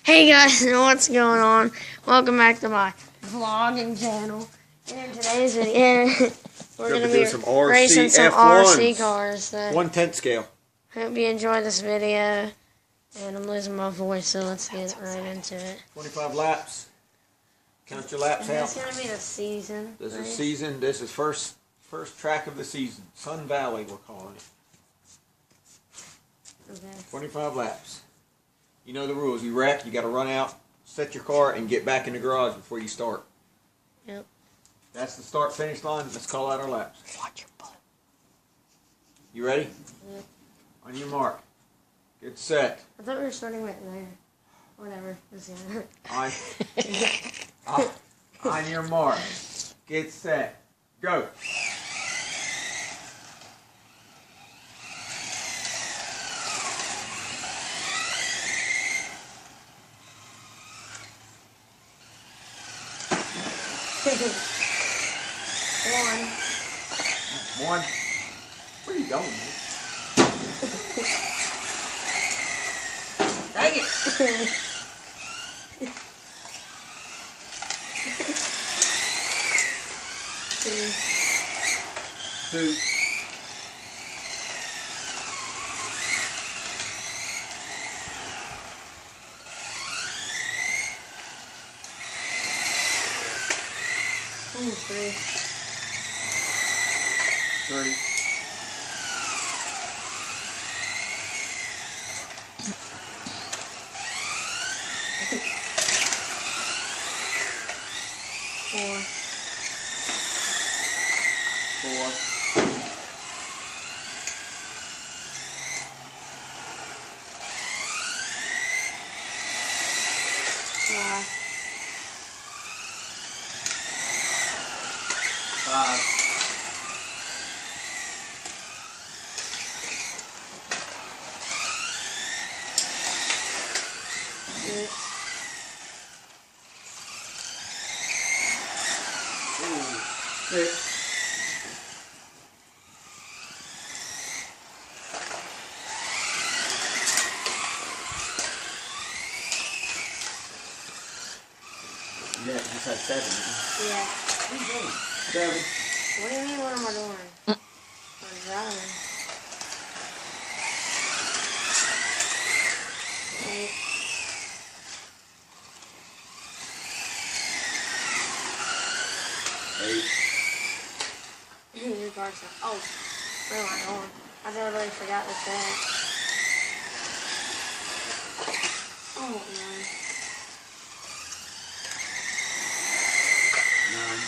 Hey guys, what's going on? Welcome back to my vlogging channel. In today's video, we're going to be racing some RC cars. So 1/10 scale. Hope you enjoy this video. And I'm losing my voice, so let's get right into it. 25 laps. Count your laps out. This is going to be the season. This is season. This is first track of the season. Sun Valley, we're calling it. Okay. 25 laps. You know the rules. You wreck, you got to run out, set your car, and get back in the garage before you start. Yep. That's the start-finish line. Let's call out our laps. Watch your butt. You ready? Yep. On your mark. Get set. I thought we were starting right there. Whatever. On your mark. Get set. Go. One. Where are you going, man? Dang it! Two. Three. Three. Four. Five. Six. Yeah, you said 7. Yeah. What are you doing? 7. What do you mean, what am I doing? I'm driving. 8. Your car's not. Oh, where am I going? I totally forgot the track. Oh, no. 9.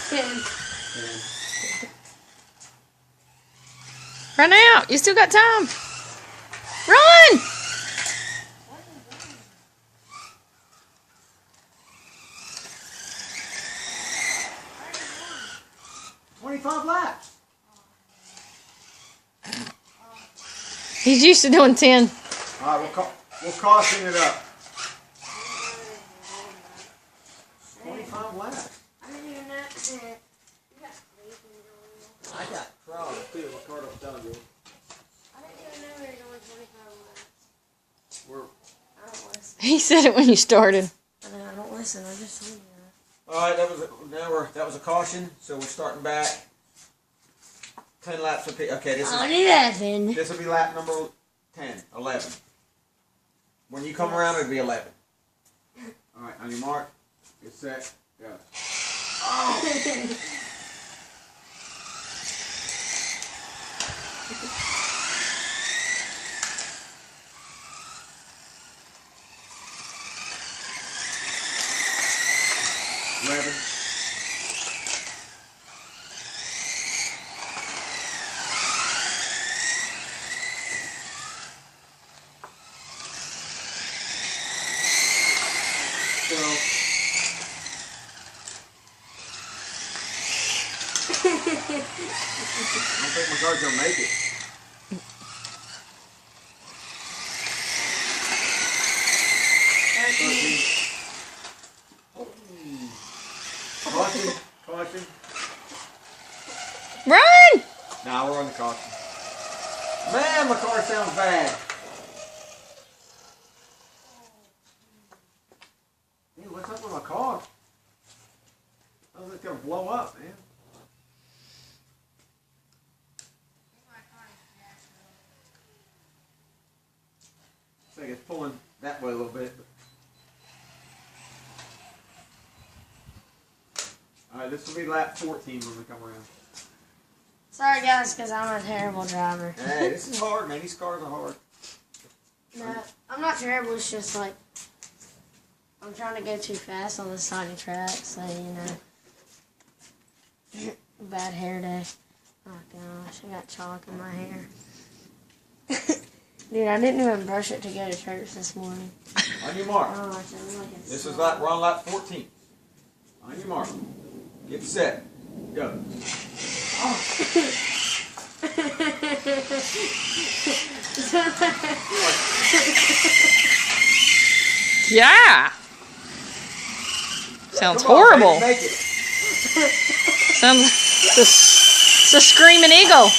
Ten. 10. Run out. You still got time. Run! $25 laps. He's used to doing 10. All right, we'll caution it up. 25 laps. I didn't even know. I got problems too. Ricardo was telling you. I didn't even know we were going 25 laps. I don't listen. He said it when you started. I don't listen. I just told you that. All right, that was a caution. So we're starting back. 10 laps apiece. Okay, this will be lap number 10, 11. When you come around, it'll be 11. All right, on your mark, get set, go. Oh! 11. 12. I don't think my car's gonna make it. 13. Run! Nah, we're on the caution. Man, my car sounds bad. Dude, what's up with my car? I was gonna blow up, man. Looks like it's pulling that way a little bit. Alright, this will be lap 14 when we come around. Sorry guys, because I'm a terrible driver. Hey, this is hard, man. These cars are hard. No, I'm not terrible. It's just like I'm trying to go too fast on this tiny track, so you know. Bad hair day. Oh gosh, I got chalk in my hair. Dude, I didn't even brush it to go to church this morning. On your mark. Oh, This is we're on lap 14. On your mark. Get set. Go. Oh. Yeah. Sounds horrible. Make it. Sounds it's a screaming eagle.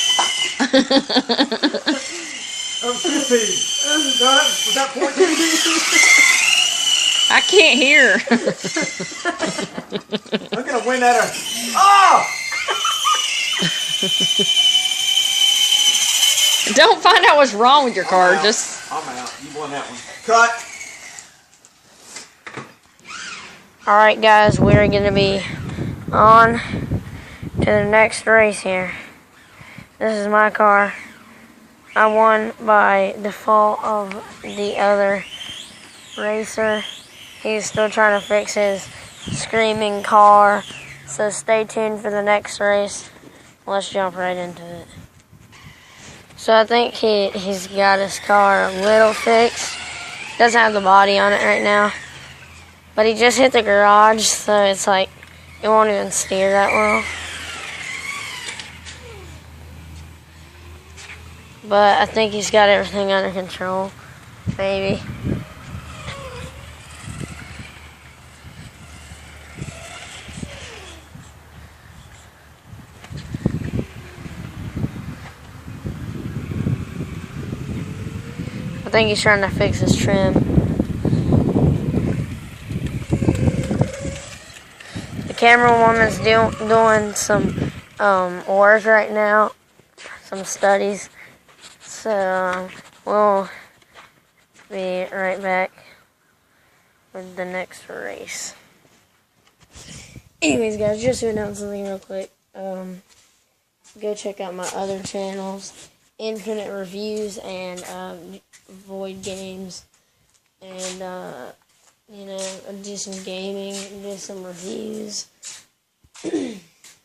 I'm 15. Was that 14? I can't hear. I'm gonna win at her. Oh! Don't find out what's wrong with your car. I'm out. You won that one. Cut. Alright guys, we're going to be on to the next race here. This is my car. I won by default of the other racer. He's still trying to fix his screaming car. So stay tuned for the next race. Let's jump right into it. So I think he's got his car a little fixed. Doesn't have the body on it right now. But he just hit the garage, so it's like it won't even steer that well. But I think he's got everything under control. Maybe. I think he's trying to fix his trim. The camera woman's doing some work right now, some studies. So we'll be right back with the next race. Anyways, guys, just to announce something real quick. Go check out my other channels, Infinite Reviews and Void Games, and you know, do some gaming, do some reviews.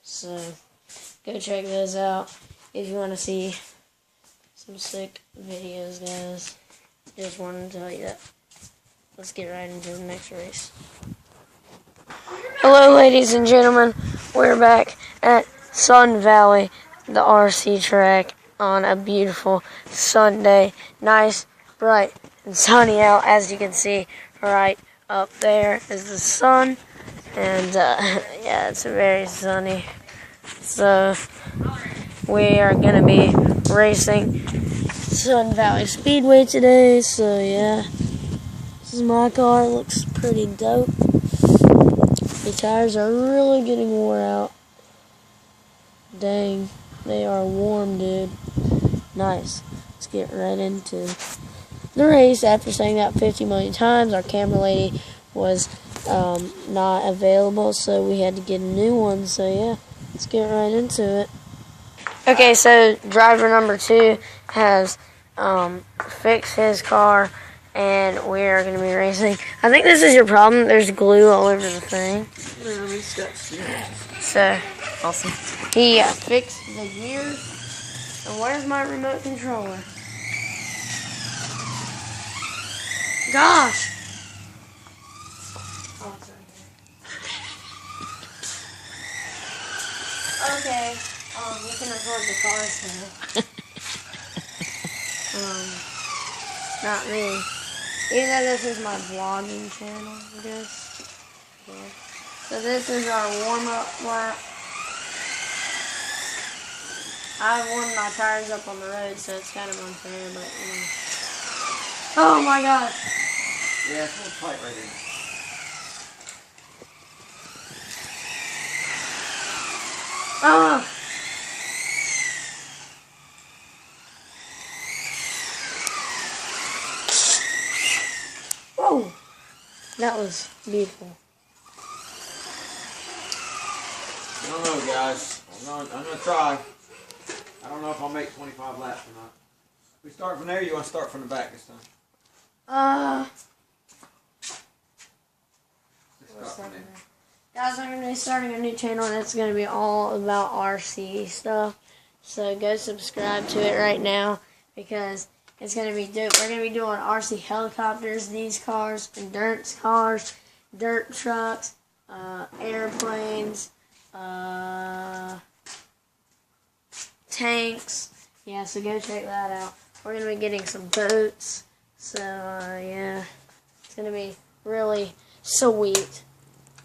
So go check those out if you want to see some sick videos, guys. Just wanted to tell you that. Let's get right into the next race. Hello, ladies and gentlemen. We're back at Sun Valley, the RC track, on a beautiful Sunday. Nice, bright, and sunny out. As you can see, right up there is the sun. And, yeah, it's very sunny. So, we are going to be racing Sun Valley Speedway today. So, yeah, this is my car. It looks pretty dope. The tires are really getting wore out. Dang, they are warm, dude. Nice. Let's get right into the race. After saying that 50 million times, our camera lady was not available, so we had to get a new one. So yeah, let's get right into it. Okay, so driver number 2 has fixed his car, and we are going to be racing. I think this is your problem. There's glue all over the thing. So Awesome. he fixed the gears. And where's my remote controller? Gosh! Oh, it's right here. Okay, you can record the cars now. Not me. Even though this is my vlogging channel, I guess. Yeah. So this is our warm-up lap. I warmed my tires up on the road, so it's kind of unfair, but you know. Oh my gosh. Yeah, it's a little tight right there. Oh. Whoa. That was beautiful. I don't know, guys. I'm gonna try. I don't know if I'll make 25 laps or not. We start from there, or you want to start from the back this time? Let's start from there. Guys, I'm going to be starting a new channel, and it's going to be all about RC stuff. So go subscribe to it right now, because it's going to be dope. We're going to be doing RC helicopters, these cars, endurance cars, dirt trucks, airplanes, tanks. Yeah, so go check that out. We're going to be getting some boats. So, yeah, it's going to be really sweet.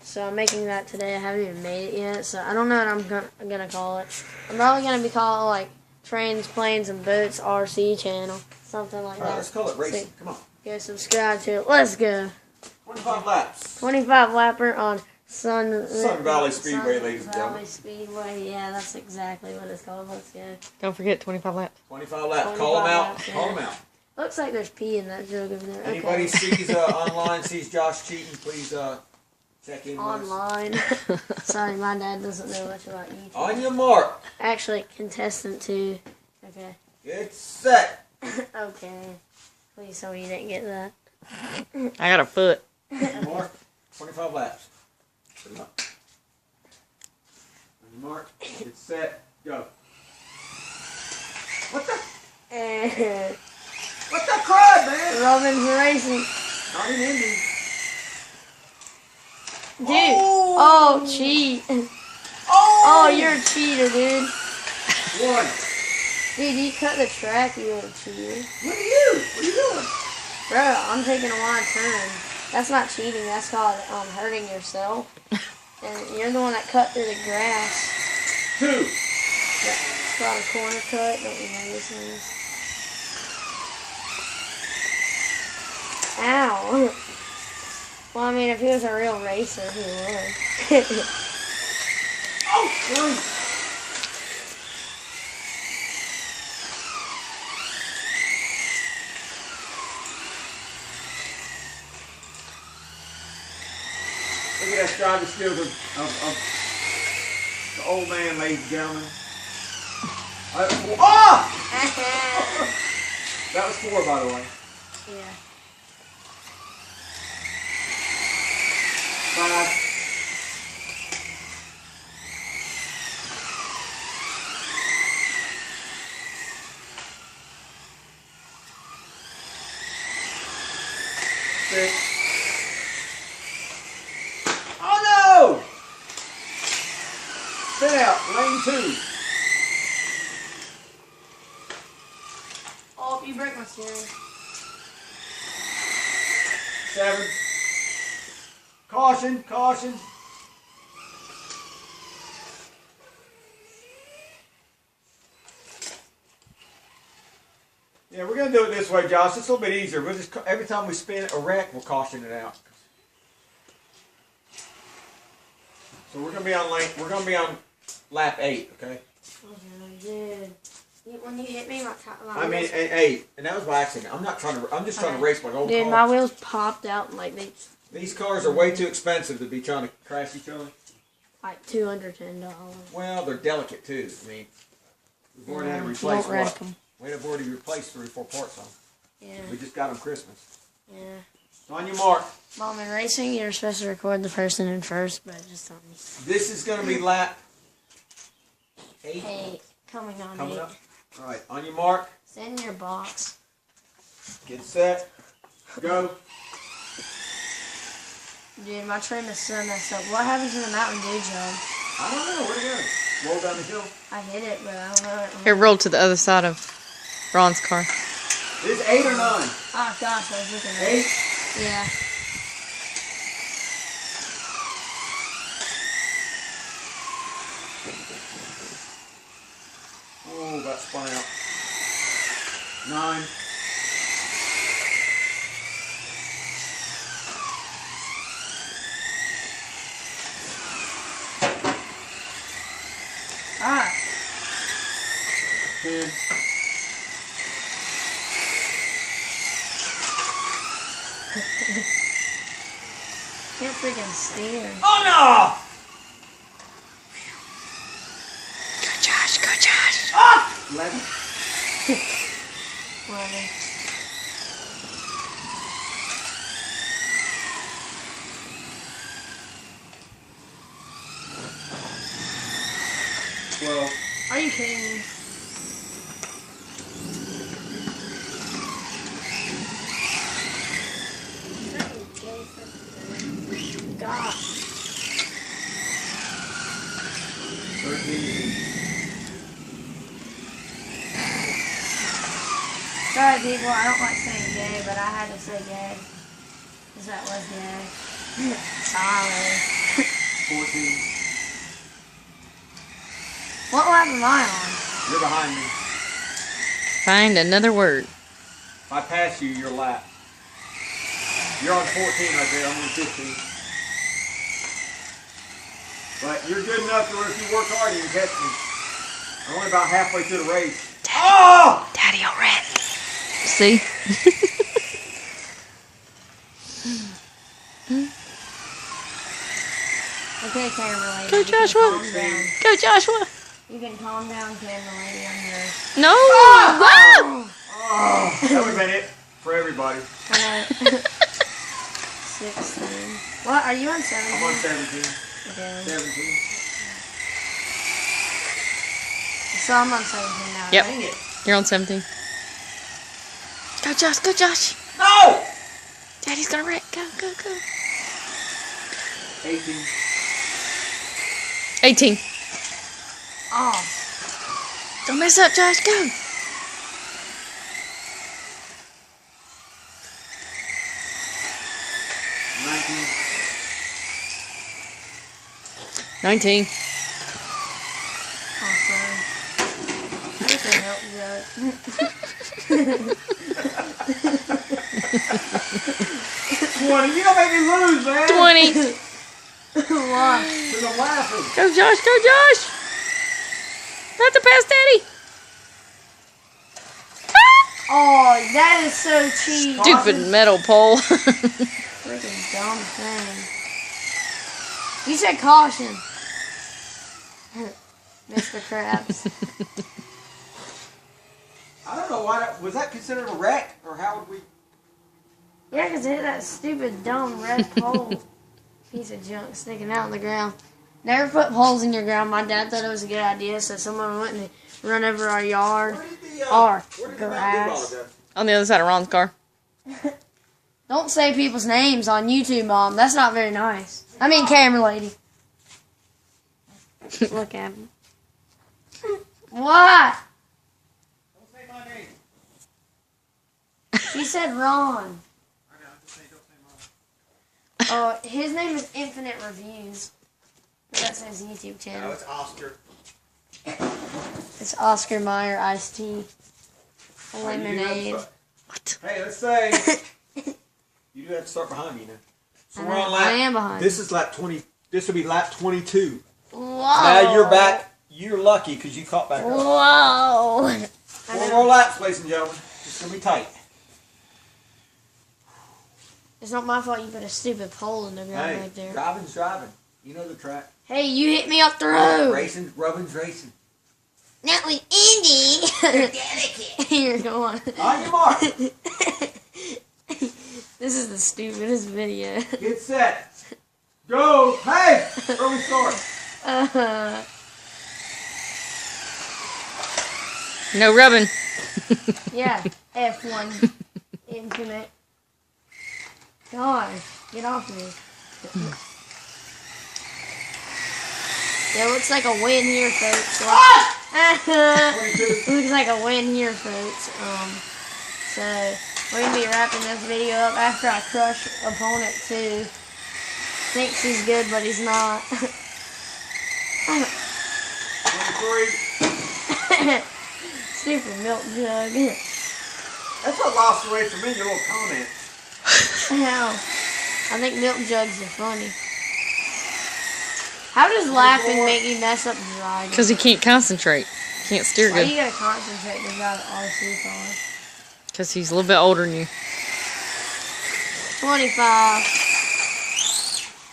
So I'm making that today. I haven't even made it yet, so I don't know what I'm going to call it. I'm probably going to be calling it, like, Trains, Planes, and Boats RC channel. Something like that. All right, let's call it racing. So, come on. go subscribe to it. Let's go. 25 laps. 25 lapper on Sun Valley Speedway, ladies and gentlemen. Valley Speedway, yeah, that's exactly what it's called. Let's go. Don't forget 25 laps. 25 laps. 25 Call them out. laps, yeah. Call them out. Looks like there's pee in that jug over there. Anybody Okay. sees online, sees Josh cheating, please check in with us. Online. Sorry, my dad doesn't know much about YouTube. On your mark. Actually, contestant 2. Okay. It's set. Okay. Please tell me you didn't get that. I got a foot. On your mark. 25 laps. Put 'em up. On your mark. It's set. Go. What the? What's that cry, man? Robin's racing. Not in Indy. Dude. Oh, cheat. Oh, you're a cheater, dude. One. Dude, you cut the track, you little cheater. Look at you. What are you doing? Bro, I'm taking a wide turn. That's not cheating. That's called hurting yourself. And you're the one that cut through the grass. 2. It's called a corner cut. Don't you know these things? Ow. Well, I mean, if he was a real racer, he would. Oh, 3. Look at that driving skills of the old man, ladies and gentlemen. Oh! That was 4, by the way. Yeah. 5. 6. Oh no! Spin out, lane 2. Oh, you break my steering. 7. Caution, caution. Yeah, we're gonna do it this way, Josh. It's a little bit easier. We'll just every time we spin a wreck, we'll caution it out. So we're gonna be on lap 8, okay? Okay, dude. When you hit me, my I mean, 8, and that was by accident. I'm not trying to. I'm just trying to race my old dude, car. my wheels popped out and like they These cars are way too expensive to be trying to crash each other. like $210. Well, they're delicate too. I mean, we've already had to replace Don't wreck what? them. We've already replaced 3 or 4 parts on them. Yeah. We just got them Christmas. Yeah. So on your mark. Mom, in racing, you're supposed to record the person in first, but just tell me. This is going to be lap 8. 8. Coming on Coming 8. up. All right. On your mark. Send your box. Get set. Go. Dude, my trim is so messed up. What happened to the Mountain Dew jug? I don't know. Where'd it go? Roll down the hill. I hit it, but I don't know. Here, roll to the other side of Ron's car. Is it 8 or 9? Oh, gosh, I was looking at 8? Yeah. Oh, 9. Ah. 10. Can't freaking steer. Oh no! Go, Josh. Go, Josh. Ah! 11. 11. Well, Are you kidding me? God. 13. Sorry, people. I don't like saying gay, but I had to say gay. Because that was gay. Sorry. 14. What lap am I on? You're behind me. Find another word. If I pass you, you're lap. You're on 14 right there. I'm on 15. But you're good enough to where if you work hard, you can catch me. I'm only about halfway through the race. Oh! Daddy already. See? Okay, camera lady. Go, you can Joshua. calm down. Go, Joshua. You can calm down, camera lady. I'm here. No. Whoa! Oh, that would have been it for everybody. I know. 16. What? Are you on 17? I'm on 17. Okay. 17. So I'm on 17 now. Yep. Right? You're on 17. Go, Josh. Go, Josh. No! Daddy's gonna wreck. Go, go, go. 18. 18. Oh. Don't mess up, Josh. Go. 19. 19. Oh, sorry. That's a help joke. 20. You don't make me lose, man. 20. Why? Because I'm laughing. Go, Josh. Go, Josh. Not to pass Daddy. Oh, that is so cheap. Stupid metal pole. Freaking dumb thing. You said caution. Mr. Krabs. I don't know why that was that considered a wreck or how would we? Yeah, because it hit that stupid, dumb red pole. Piece of junk sticking out in the ground. Never put poles in your ground. My dad thought it was a good idea, so someone went and run over our yard. Our grass. On the other side of Ron's car. Don't say people's names on YouTube, Mom. That's not very nice. I mean, camera lady. Look at him. What? Don't say my name. She said Ron. I know. Just say don't say mine. Oh, his name is Infinite Reviews. That's his YouTube No, channel. it's Oscar. It's Oscar Mayer Iced Tea. Lemonade. What? Hey, let's say you do have to start behind me now. So we're on lap. I am behind. This is lap 20. This will be lap 22. Whoa. Now you're back. You're lucky because you caught back up. Whoa. 4 more laps, ladies and gentlemen. It's gonna be tight. It's not my fault you put a stupid pole in the ground Hey, right there. driving's driving. You know the track. Hey, you hit me up the road. Racing, rubbing's racing. Not with Indy. You're going. On your mark. This is the stupidest video. Get set. Go. Hey, where we start? No rubbing. Yeah, F1 Infinite. God, get off me. Yeah, looks like a win here, folks. Looks like a win here, folks. So we're gonna be wrapping this video up after I crush opponent 2. Thinks he's good, but he's not. 23. Stupid milk jug. That's what lost away from me, your little comment. Hell, I think milk jugs are funny. How does laughing make you mess up driving? Because he can't concentrate. Can't steer Why good. you gotta concentrate to drive an RC car? Because he's a little bit older than you. 25.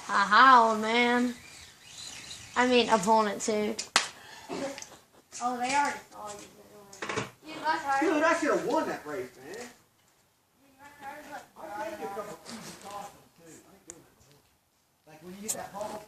Haha, old man. I mean, opponent too. Oh, they already saw you. Dude, I should have won that race, man. I'll take you a couple easy toss too. Like when you get that ball.